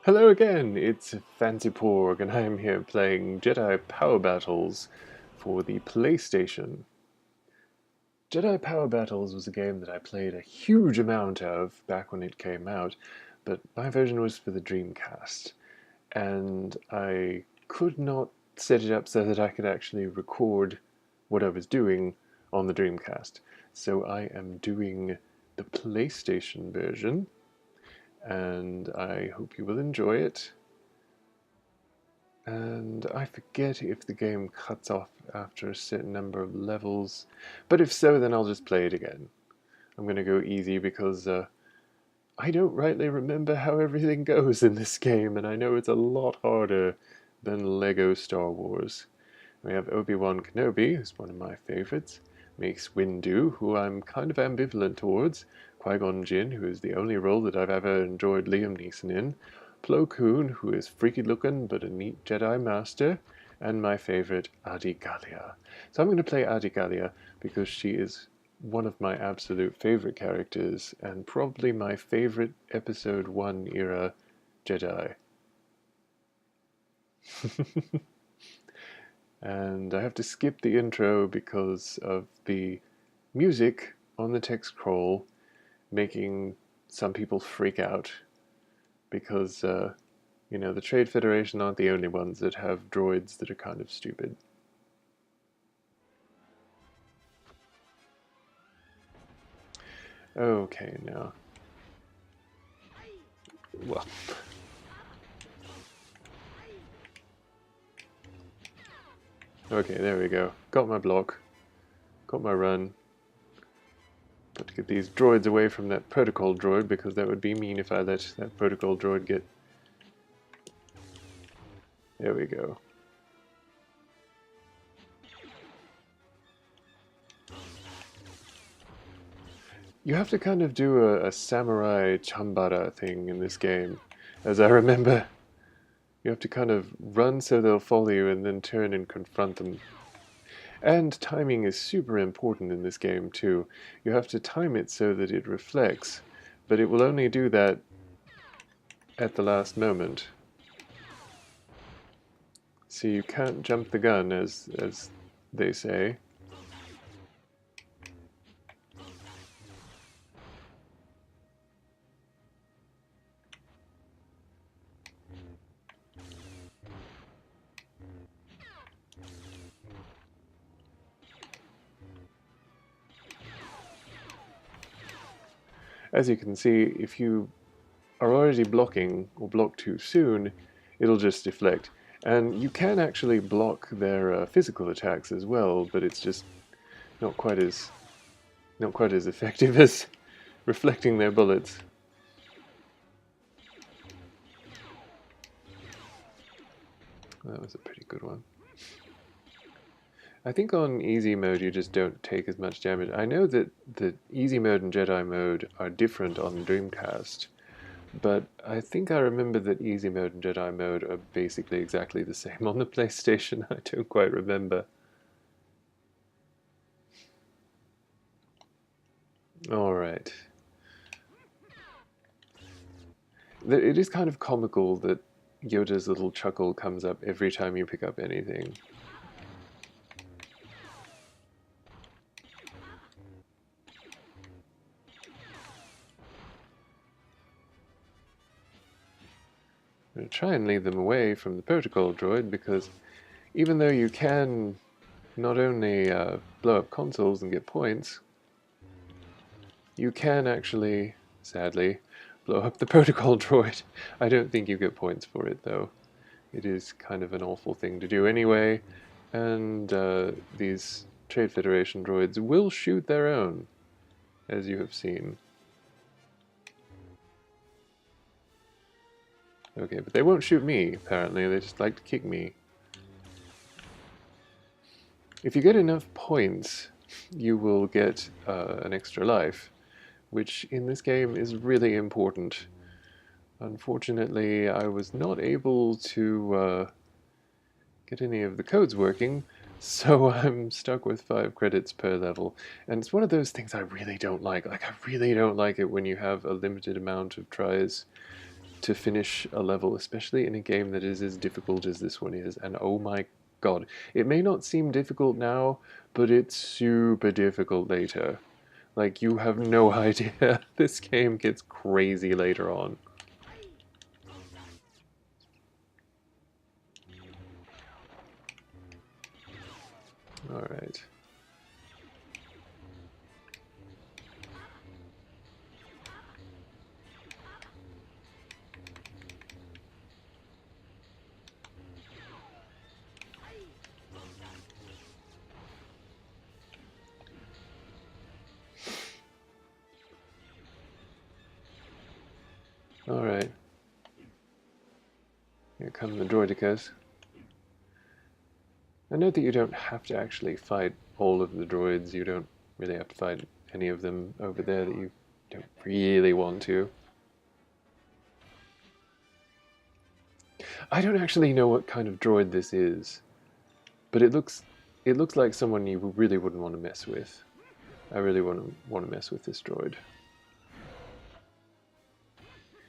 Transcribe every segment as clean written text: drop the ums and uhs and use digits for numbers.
Hello again, it's FancyPorg, and I am here playing Jedi Power Battles for the PlayStation. Jedi Power Battles was a game that I played a huge amount of back when it came out, but my version was for the Dreamcast, and I could not set it up so that I could actually record what I was doing on the Dreamcast. So I am doing the PlayStation version, and I hope you will enjoy it. And I forget if the game cuts off after a certain number of levels, but if so, then I'll just play it again. I'm going to go easy because I don't rightly remember how everything goes in this game, and I know it's a lot harder than Lego Star Wars. We have Obi-Wan Kenobi, who's one of my favorites, Mace Windu, who I'm kind of ambivalent towards, Qui-Gon Jinn, who is the only role that I've ever enjoyed Liam Neeson in, Plo Koon, who is freaky looking but a neat Jedi Master, and my favorite, Adi Gallia. So I'm going to play Adi Gallia because she is one of my absolute favorite characters and probably my favorite Episode 1 era Jedi. And I have to skip the intro because of the music on the text scroll making some people freak out because, the Trade Federation aren't the only ones that have droids that are kind of stupid. Okay, now. Well. Okay, there we go. Got my block. Got my run. Got to get these droids away from that protocol droid because that would be mean if I let that protocol droid get... There we go. You have to kind of do a samurai chambara thing in this game, as I remember. You have to kind of run so they'll follow you and then turn and confront them. And timing is super important in this game too. You have to time it so that it reflects, but it will only do that at the last moment. So you can't jump the gun, as they say. As you can see, if you are already blocking or block too soon, it'll just deflect. And you can actually block their physical attacks as well, but it's just not quite as effective as reflecting their bullets. That was a pretty good one. I think on easy mode you just don't take as much damage. I know that the easy mode and Jedi mode are different on the Dreamcast, but I think I remember that easy mode and Jedi mode are basically exactly the same on the PlayStation. I don't quite remember. Alright. It is kind of comical that Yoda's little chuckle comes up every time you pick up anything. I'm going to try and lead them away from the protocol droid because even though you can not only blow up consoles and get points, you can actually, sadly, blow up the protocol droid. I don't think you get points for it though. It is kind of an awful thing to do anyway, and these Trade Federation droids will shoot their own, as you have seen. Okay, but they won't shoot me, apparently. They just like to kick me. If you get enough points, you will get an extra life, which in this game is really important. Unfortunately, I was not able to get any of the codes working, so I'm stuck with 5 credits per level. And it's one of those things I really don't like. Like, I really don't like it when you have a limited amount of tries to finish a level, especially in a game that is as difficult as this one is. And oh my god, it may not seem difficult now, but it's super difficult later. Like, you have no idea. This game gets crazy later on. Alright. Alright. Here come the droidicas. I note that you don't have to actually fight all of the droids. You don't really have to fight any of them over there that you don't really want to. I don't actually know what kind of droid this is, but it looks like someone you really wouldn't want to mess with. I really want to mess with this droid.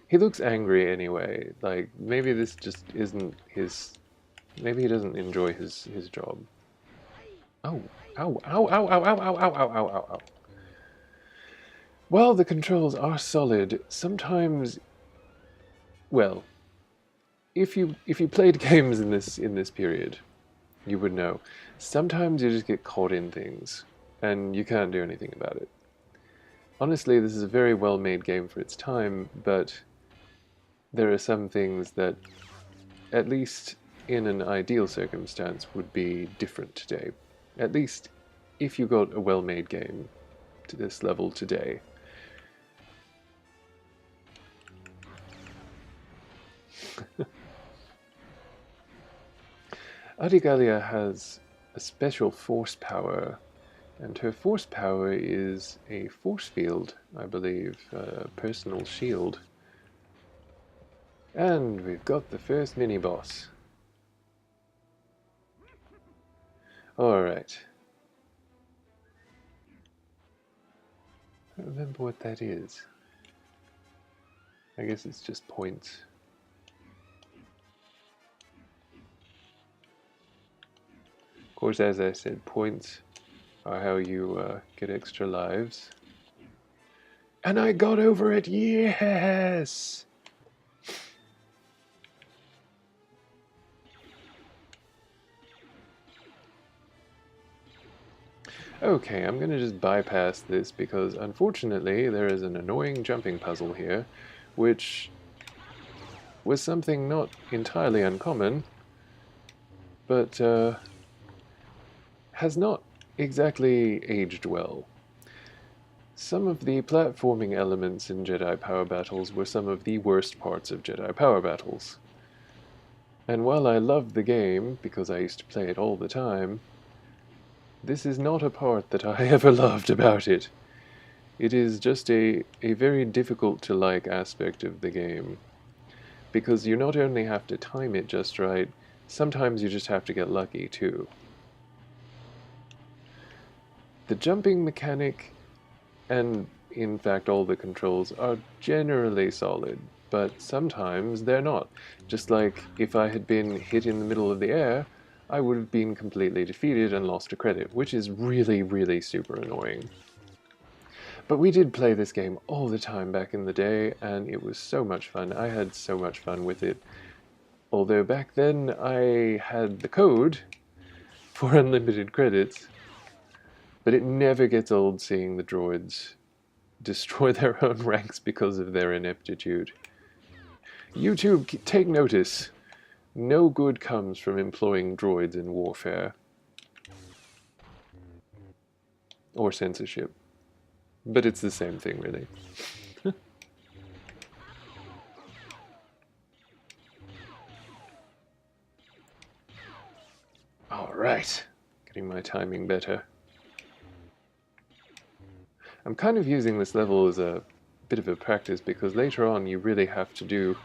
He looks angry anyway. Like, maybe this just isn't his. Maybe he doesn't enjoy his job. Oh, ow, ow, ow, ow, ow, ow, ow, ow, ow, ow, ow. Well, the controls are solid. Sometimes, well, if you played games in this period, you would know. Sometimes you just get caught in things, and you can't do anything about it. Honestly, this is a very well-made game for its time, but there are some things that, at least in an ideal circumstance, would be different today. At least if you got a well-made game to this level today. Adigalia has a special force power, and her force power is a force field, I believe, a personal shield. And we've got the first mini-boss. Alright. I don't remember what that is. I guess it's just points. Of course, as I said, points are how you get extra lives. And I got over it! Yes! Okay, I'm gonna just bypass this because unfortunately there is an annoying jumping puzzle here, which was something not entirely uncommon, but has not exactly aged well. Some of the platforming elements in Jedi Power Battles were some of the worst parts of Jedi Power Battles. And while I loved the game, because I used to play it all the time, this is not a part that I ever loved about it. It is just a very difficult to like aspect of the game. Because you not only have to time it just right, sometimes you just have to get lucky too. The jumping mechanic, and in fact all the controls, are generally solid, but sometimes they're not. Just like if I had been hit in the middle of the air, I would have been completely defeated and lost a credit, which is really, really super annoying. But we did play this game all the time back in the day, and it was so much fun. I had so much fun with it. Although back then I had the code for unlimited credits, but it never gets old seeing the droids destroy their own ranks because of their ineptitude. YouTube, take notice. No good comes from employing droids in warfare. Or censorship. But it's the same thing, really. Alright. Getting my timing better. I'm kind of using this level as a bit of a practice because later on you really have to do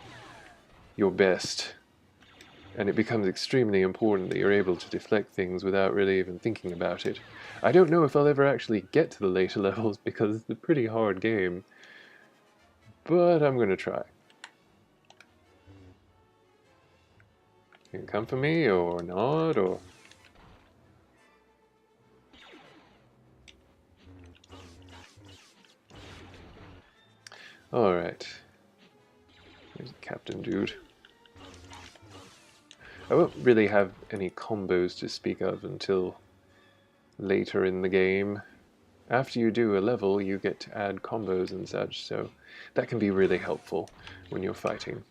your best. And it becomes extremely important that you're able to deflect things without really even thinking about it. I don't know if I'll ever actually get to the later levels because it's a pretty hard game, but I'm going to try. You can come for me or not, or... Alright. There's Captain Dude. I won't really have any combos to speak of until later in the game. After you do a level, you get to add combos and such, so that can be really helpful when you're fighting.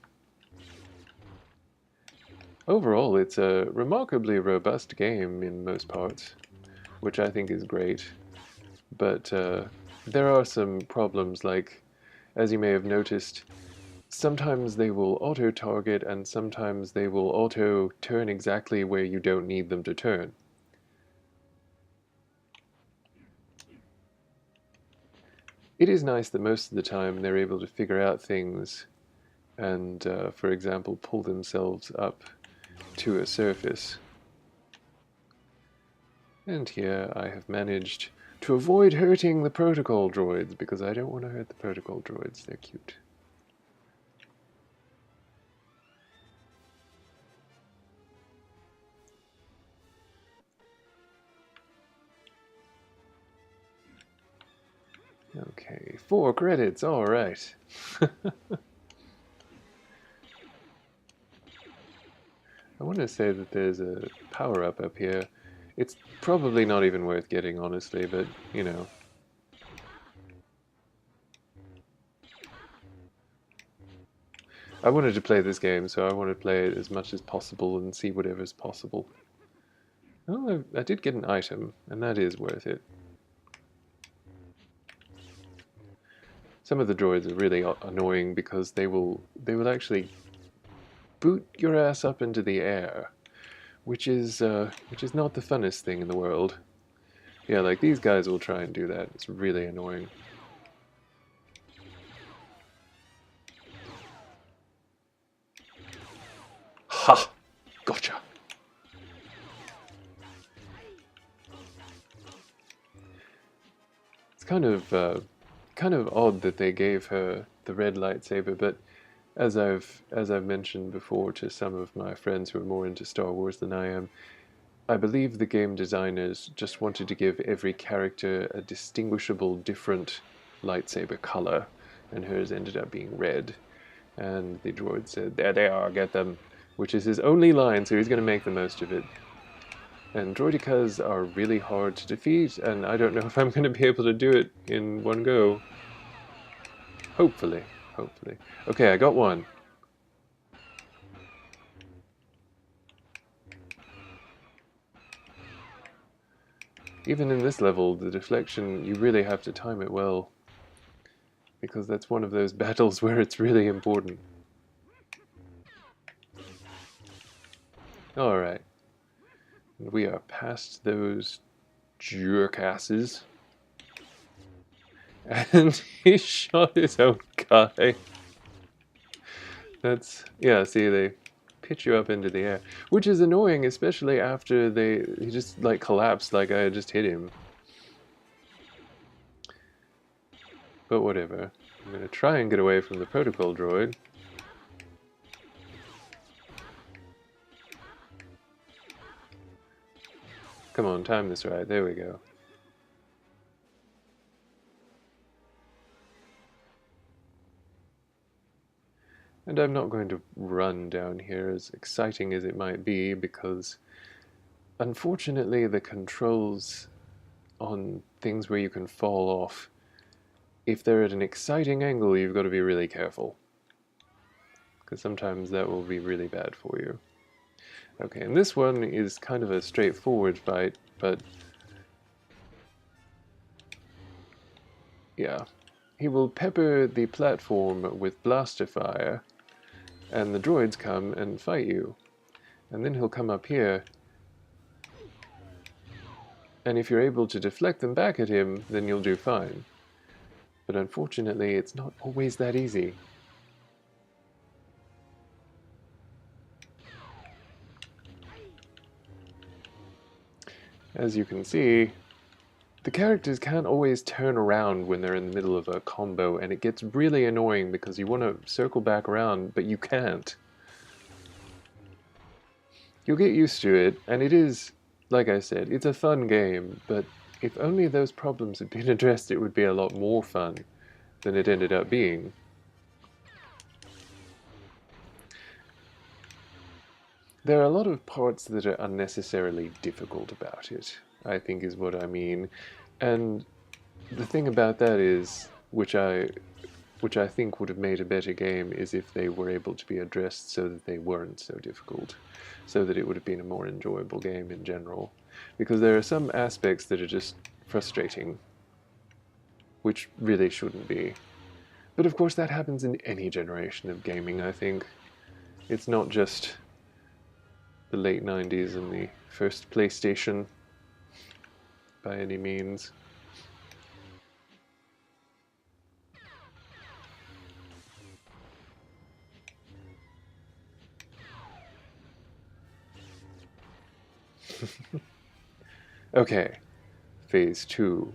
Overall, it's a remarkably robust game in most parts, which I think is great. But there are some problems, like, as you may have noticed, sometimes they will auto-target and sometimes they will auto-turn exactly where you don't need them to turn. It is nice that most of the time they're able to figure out things and, for example, pull themselves up to a surface. And here I have managed to avoid hurting the protocol droids, because I don't want to hurt the protocol droids, they're cute. Okay, 4 credits, alright. I want to say that there's a power-up up here. It's probably not even worth getting, honestly, but, you know. I wanted to play this game, so I want to play it as much as possible and see whatever's possible. Oh, I did get an item, and that is worth it. Some of the droids are really annoying because they will actually boot your ass up into the air, which is not the funnest thing in the world. Yeah, like these guys will try and do that. It's really annoying. Ha! Gotcha! It's kind of odd that they gave her the red lightsaber, but as I've mentioned before to some of my friends who are more into Star Wars than I am, I believe the game designers just wanted to give every character a distinguishable different lightsaber color, and hers ended up being red. And the droid said, "There they are, get them," which is his only line, so he's going to make the most of it. And droidicas are really hard to defeat, and I don't know if I'm going to be able to do it in one go. Hopefully. Hopefully. Okay, I got one. Even in this level, the deflection, you really have to time it well, because that's one of those battles where it's really important. Alright. We are past those jerkasses. And he shot his own guy. That's, yeah, see, they pitch you up into the air, which is annoying, especially after he just like collapsed like I had just hit him. But whatever. I'm gonna try and get away from the protocol droid. Come on, time this right. There we go. And I'm not going to run down here, as exciting as it might be, because unfortunately the controls on things where you can fall off, if they're at an exciting angle, you've got to be really careful, because sometimes that will be really bad for you. Okay, and this one is kind of a straightforward fight, but yeah. He will pepper the platform with blaster fire, and the droids come and fight you. And then he'll come up here, and if you're able to deflect them back at him, then you'll do fine. But unfortunately, it's not always that easy. As you can see, the characters can't always turn around when they're in the middle of a combo, and it gets really annoying because you want to circle back around, but you can't. You'll get used to it, and it is, like I said, it's a fun game, but if only those problems had been addressed, it would be a lot more fun than it ended up being. There are a lot of parts that are unnecessarily difficult about it, I think is what I mean. And the thing about that is, which I think would have made a better game, is if they were able to be addressed so that they weren't so difficult, so that it would have been a more enjoyable game in general. Because there are some aspects that are just frustrating, which really shouldn't be. But of course that happens in any generation of gaming, I think. It's not just the late 90s and the first PlayStation by any means. Okay, phase 2.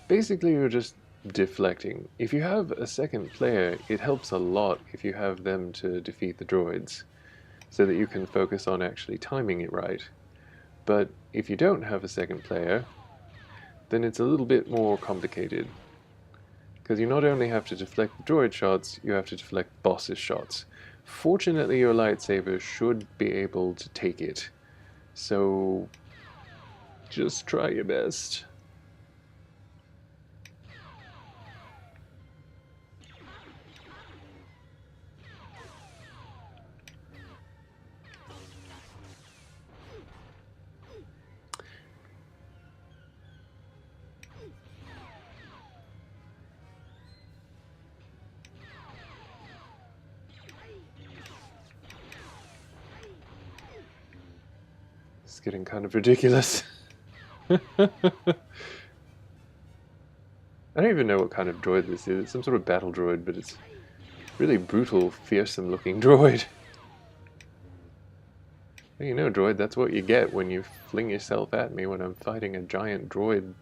Basically, you're just deflecting. If you have a second player, it helps a lot if you have them to defeat the droids, so that you can focus on actually timing it right. But if you don't have a second player, then it's a little bit more complicated. Because you not only have to deflect the droid shots, you have to deflect the boss's shots. Fortunately, your lightsaber should be able to take it. So just try your best. It's getting kind of ridiculous. I don't even know what kind of droid this is. It's some sort of battle droid, but it's really brutal, fearsome looking droid. You know, droid, that's what you get when you fling yourself at me when I'm fighting a giant droid.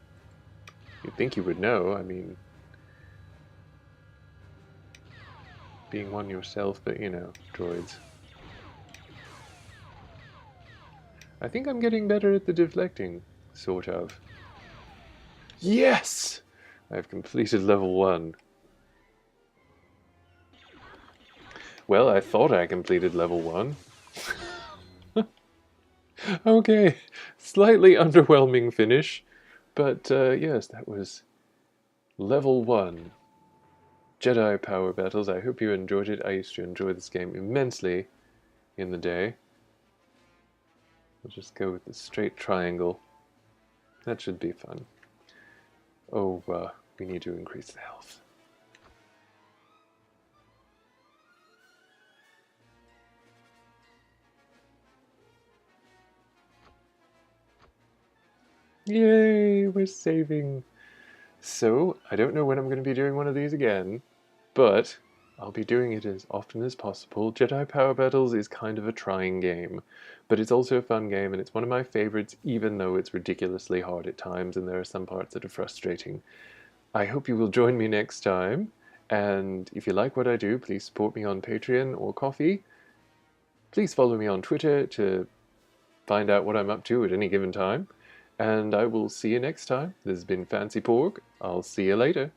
You'd think you would know, I mean, being one yourself, but you know, droids. I think I'm getting better at the deflecting, sort of. Yes! I've completed level 1. Well, I thought I completed level 1. Okay, slightly underwhelming finish, but yes, that was level 1. Jedi Power Battles. I hope you enjoyed it. I used to enjoy this game immensely in the day. We'll just go with the straight triangle. That should be fun. Oh, we need to increase the health. Yay, we're saving. So, I don't know when I'm going to be doing one of these again, but I'll be doing it as often as possible. Jedi Power Battles is kind of a trying game, but it's also a fun game, and it's one of my favorites, even though it's ridiculously hard at times, and there are some parts that are frustrating. I hope you will join me next time, and if you like what I do, please support me on Patreon or Ko-fi. Please follow me on Twitter to find out what I'm up to at any given time. And I will see you next time. This has been FancyPorg. I'll see you later.